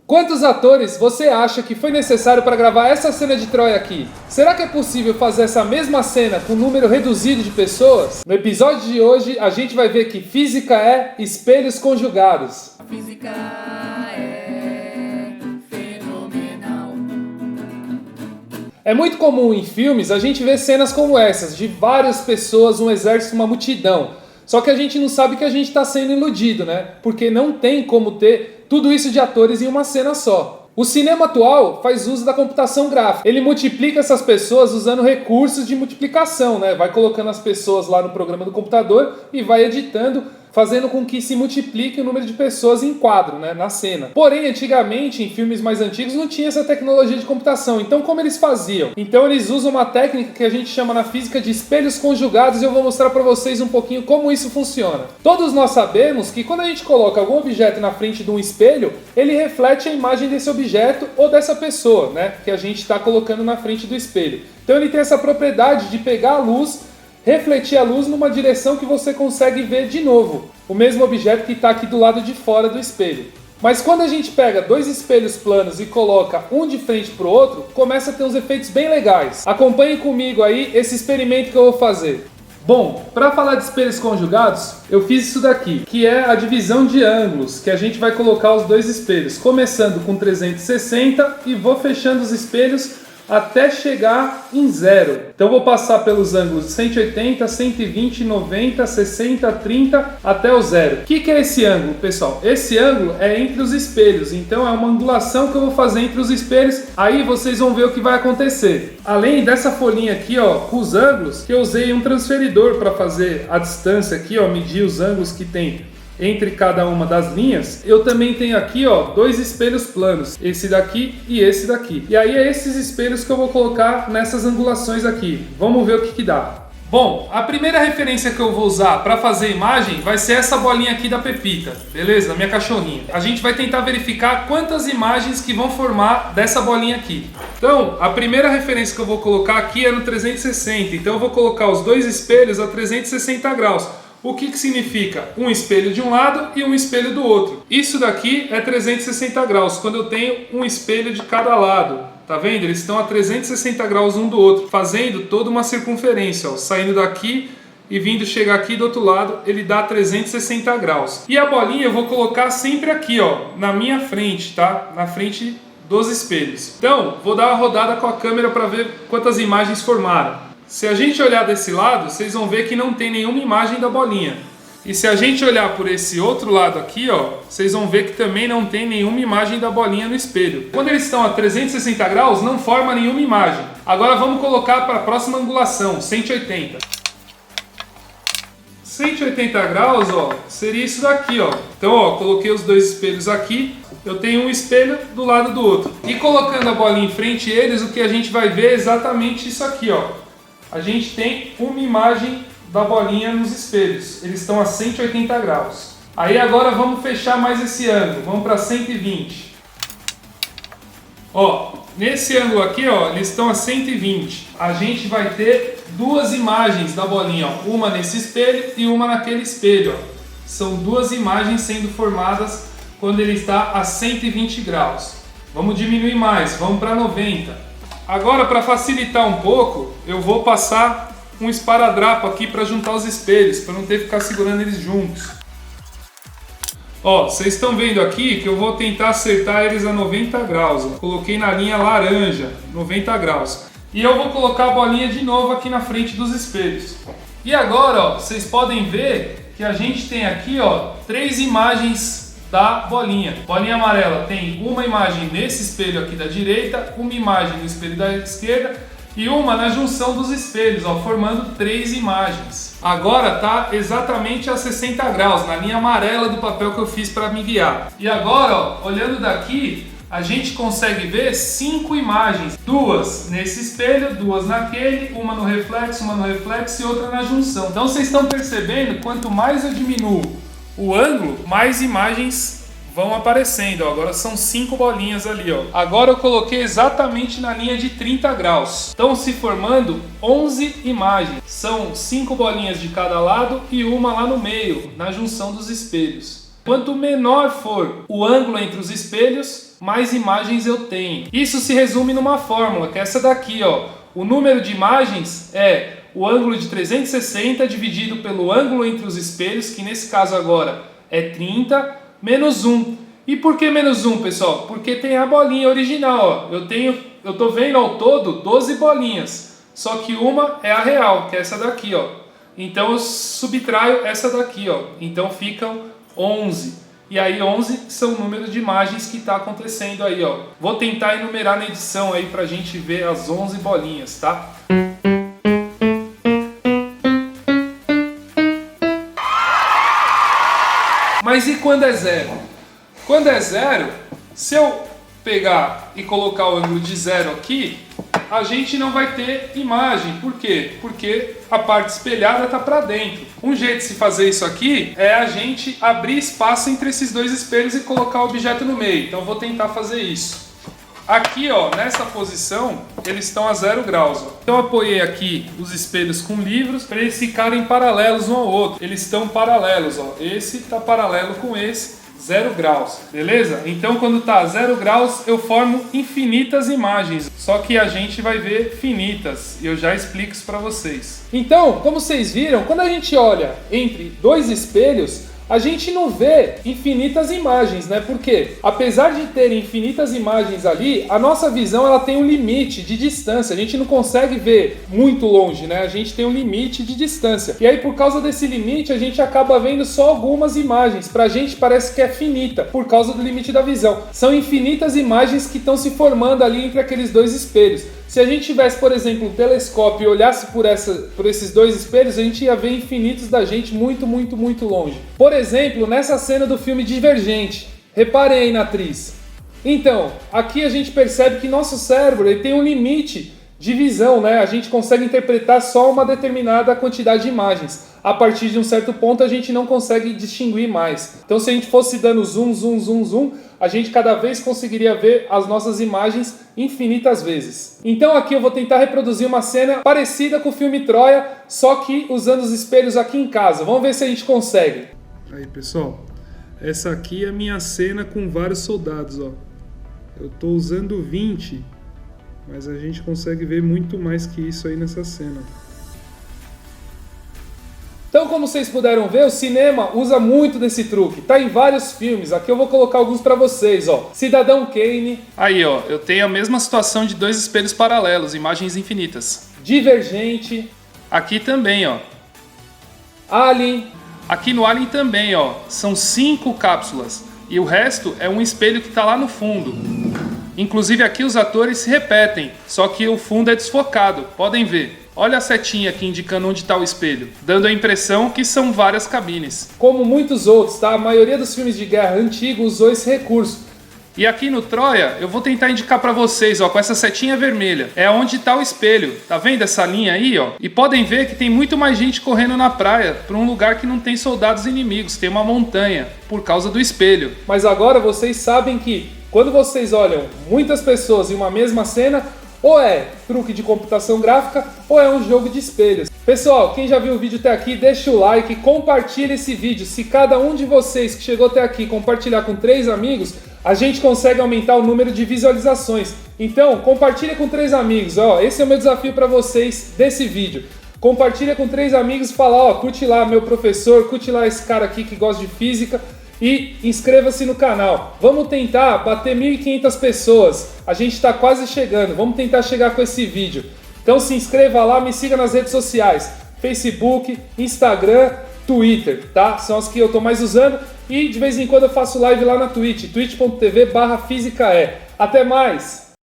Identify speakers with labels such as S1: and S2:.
S1: Quantos atores você acha que foi necessário para gravar essa cena de Troia aqui? Será que é possível fazer essa mesma cena com um número reduzido de pessoas? No episódio de hoje, a gente vai ver que física é espelhos conjugados.
S2: A física é fenomenal.
S1: É muito comum em filmes a gente ver cenas como essas, de várias pessoas, um exército, uma multidão. Só que a gente não sabe que a gente está sendo iludido, né? Porque não tem como ter tudo isso de atores em uma cena só. O cinema atual faz uso da computação gráfica. Ele multiplica essas pessoas usando recursos de multiplicação, né? Vai colocando as pessoas lá no programa do computador e vai editando, fazendo com que se multiplique o número de pessoas em quadro, né, na cena. Porém, antigamente, em filmes mais antigos, não tinha essa tecnologia de computação. Então, como eles faziam? Então, eles usam uma técnica que a gente chama na física de espelhos conjugados e eu vou mostrar para vocês um pouquinho como isso funciona. Todos nós sabemos que quando a gente coloca algum objeto na frente de um espelho, ele reflete a imagem desse objeto ou dessa pessoa, né, que a gente está colocando na frente do espelho. Então, ele tem essa propriedade de pegar a luz, refletir a luz numa direção que você consegue ver de novo, o mesmo objeto que está aqui do lado de fora do espelho. Mas quando a gente pega dois espelhos planos e coloca um de frente para o outro, começa a ter uns efeitos bem legais. Acompanhe comigo aí esse experimento que eu vou fazer. Bom, para falar de espelhos conjugados, eu fiz isso daqui, que é a divisão de ângulos, que a gente vai colocar os dois espelhos, começando com 360 e vou fechando os espelhos até chegar em zero. Então vou passar pelos ângulos 180, 120, 90, 60, 30 até o zero. O que é esse ângulo, pessoal? Esse ângulo é entre os espelhos, então é uma angulação que eu vou fazer entre os espelhos, aí vocês vão ver o que vai acontecer. Além dessa folhinha aqui, ó, com os ângulos, que eu usei um transferidor para fazer a distância aqui, ó, medir os ângulos que tem entre cada uma das linhas, eu também tenho aqui, ó, dois espelhos planos, esse daqui e esse daqui. E aí é esses espelhos que eu vou colocar nessas angulações aqui. Vamos ver o que dá. Bom, a primeira referência que eu vou usar para fazer a imagem vai ser essa bolinha aqui da Pepita, beleza? Da minha cachorrinha. A gente vai tentar verificar quantas imagens que vão formar dessa bolinha aqui. Então, a primeira referência que eu vou colocar aqui é no 360, então eu vou colocar os dois espelhos a 360 graus. O que significa? Um espelho de um lado e um espelho do outro. Isso daqui é 360 graus, quando eu tenho um espelho de cada lado. Tá vendo? Eles estão a 360 graus um do outro, fazendo toda uma circunferência, ó, saindo daqui e vindo chegar aqui do outro lado, ele dá 360 graus. E a bolinha eu vou colocar sempre aqui, ó, na minha frente, tá? Na frente dos espelhos. Então, vou dar uma rodada com a câmera para ver quantas imagens formaram. Se a gente olhar desse lado, vocês vão ver que não tem nenhuma imagem da bolinha. E se a gente olhar por esse outro lado aqui, ó, vocês vão ver que também não tem nenhuma imagem da bolinha no espelho. Quando eles estão a 360 graus, não forma nenhuma imagem. Agora vamos colocar para a próxima angulação, 180. 180 graus, ó, seria isso daqui, ó. Então, ó, coloquei os dois espelhos aqui. Eu tenho um espelho do lado do outro. E colocando a bolinha em frente a eles, o que a gente vai ver é exatamente isso aqui, ó. A gente tem uma imagem da bolinha nos espelhos. Eles estão a 180 graus. Aí agora vamos fechar mais esse ângulo. Vamos para 120. Ó, nesse ângulo aqui, ó, eles estão a 120. A gente vai ter duas imagens da bolinha, ó. Uma nesse espelho e uma naquele espelho, ó. São duas imagens sendo formadas quando ele está a 120 graus. Vamos diminuir mais, vamos para 90. Agora, para facilitar um pouco, eu vou passar um esparadrapo aqui para juntar os espelhos, para não ter que ficar segurando eles juntos. Ó, vocês estão vendo aqui que eu vou tentar acertar eles a 90 graus. Ó. Coloquei na linha laranja, 90 graus. E eu vou colocar a bolinha de novo aqui na frente dos espelhos. E agora, ó, vocês podem ver que a gente tem aqui, ó, três imagens da bolinha. Bolinha amarela tem uma imagem nesse espelho aqui da direita, uma imagem no espelho da esquerda e uma na junção dos espelhos, ó, formando três imagens. Agora tá exatamente a 60 graus, na linha amarela do papel que eu fiz para me guiar. E agora, ó, olhando daqui, a gente consegue ver 5 imagens. Duas nesse espelho, duas naquele, uma no reflexo e outra na junção. Então vocês estão percebendo, quanto mais eu diminuo o ângulo, mais imagens vão aparecendo, ó. Agora são 5 bolinhas ali, ó. Agora eu coloquei exatamente na linha de 30 graus. Estão se formando 11 imagens. São 5 bolinhas de cada lado e uma lá no meio, na junção dos espelhos. Quanto menor for o ângulo entre os espelhos, mais imagens eu tenho. Isso se resume numa fórmula, que é essa daqui, ó. O número de imagens é o ângulo de 360 dividido pelo ângulo entre os espelhos, que nesse caso agora é 30, menos 1. E por que menos 1, pessoal? Porque tem a bolinha original, ó. Eu tô vendo ao todo 12 bolinhas, só que uma é a real, que é essa daqui, ó. Então eu subtraio essa daqui, ó. Então ficam 11. E aí 11 são o número de imagens que está acontecendo aí, ó. Vou tentar enumerar na edição aí pra gente ver as 11 bolinhas, tá? Mas e quando é zero? Quando é zero, se eu pegar e colocar o ângulo de zero aqui, a gente não vai ter imagem. Por quê? Porque a parte espelhada está para dentro. Um jeito de se fazer isso aqui é a gente abrir espaço entre esses dois espelhos e colocar o objeto no meio. Então eu vou tentar fazer isso. Aqui, ó, nessa posição, eles estão a 0 graus. Ó. Então eu apoiei aqui os espelhos com livros para eles ficarem paralelos um ao outro. Eles estão paralelos, ó. Esse está paralelo com esse. 0 graus, beleza? Então quando tá 0 graus eu formo infinitas imagens, só que a gente vai ver finitas, e eu já explico isso para vocês. Então, como vocês viram, quando a gente olha entre dois espelhos, a gente não vê infinitas imagens, né? Porque apesar de ter infinitas imagens ali, a nossa visão ela tem um limite de distância. A gente não consegue ver muito longe, né? A gente tem um limite de distância. E aí por causa desse limite, a gente acaba vendo só algumas imagens. Pra gente parece que é finita, por causa do limite da visão. São infinitas imagens que estão se formando ali entre aqueles dois espelhos. Se a gente tivesse, por exemplo, um telescópio e olhasse por esses dois espelhos, a gente ia ver infinitos da gente muito, muito, muito longe. Por exemplo, nessa cena do filme Divergente. Reparem aí na atriz. Então, aqui a gente percebe que nosso cérebro ele tem um limite de visão, né? A gente consegue interpretar só uma determinada quantidade de imagens. A partir de um certo ponto a gente não consegue distinguir mais. Então se a gente fosse dando zoom, zoom, zoom, zoom, a gente cada vez conseguiria ver as nossas imagens infinitas vezes. Então aqui eu vou tentar reproduzir uma cena parecida com o filme Troia, só que usando os espelhos aqui em casa. Vamos ver se a gente consegue. Aí pessoal, essa aqui é a minha cena com vários soldados, ó. Eu tô usando 20, mas a gente consegue ver muito mais que isso aí nessa cena. Então, como vocês puderam ver, o cinema usa muito desse truque. Tá em vários filmes. Aqui eu vou colocar alguns pra vocês, ó. Cidadão Kane. Aí, ó, eu tenho a mesma situação de dois espelhos paralelos, imagens infinitas. Divergente. Aqui também, ó. Alien. Aqui no Alien também, ó. São 5 cápsulas. E o resto é um espelho que tá lá no fundo. Inclusive aqui os atores se repetem, só que o fundo é desfocado. Podem ver. Olha a setinha aqui indicando onde está o espelho, dando a impressão que são várias cabines. Como muitos outros, tá? A maioria dos filmes de guerra antigos usou esse recurso. E aqui no Troia, eu vou tentar indicar para vocês, ó, com essa setinha vermelha. É onde está o espelho. Tá vendo essa linha aí, ó? E podem ver que tem muito mais gente correndo na praia, para um lugar que não tem soldados inimigos, tem uma montanha, por causa do espelho. Mas agora vocês sabem que, quando vocês olham muitas pessoas em uma mesma cena, ou é truque de computação gráfica, ou é um jogo de espelhos. Pessoal, quem já viu o vídeo até aqui, deixa o like, compartilha esse vídeo. Se cada um de vocês que chegou até aqui compartilhar com 3 amigos, a gente consegue aumentar o número de visualizações. Então, compartilha com 3 amigos. Ó, esse é o meu desafio para vocês desse vídeo. Compartilha com 3 amigos e fala, ó, curte lá meu professor, curte lá esse cara aqui que gosta de física. E inscreva-se no canal. Vamos tentar bater 1.500 pessoas. A gente está quase chegando. Vamos tentar chegar com esse vídeo. Então se inscreva lá, me siga nas redes sociais. Facebook, Instagram, Twitter, tá? São as que eu tô mais usando. E de vez em quando eu faço live lá na Twitch. twitch.tv/fisicae. Até mais!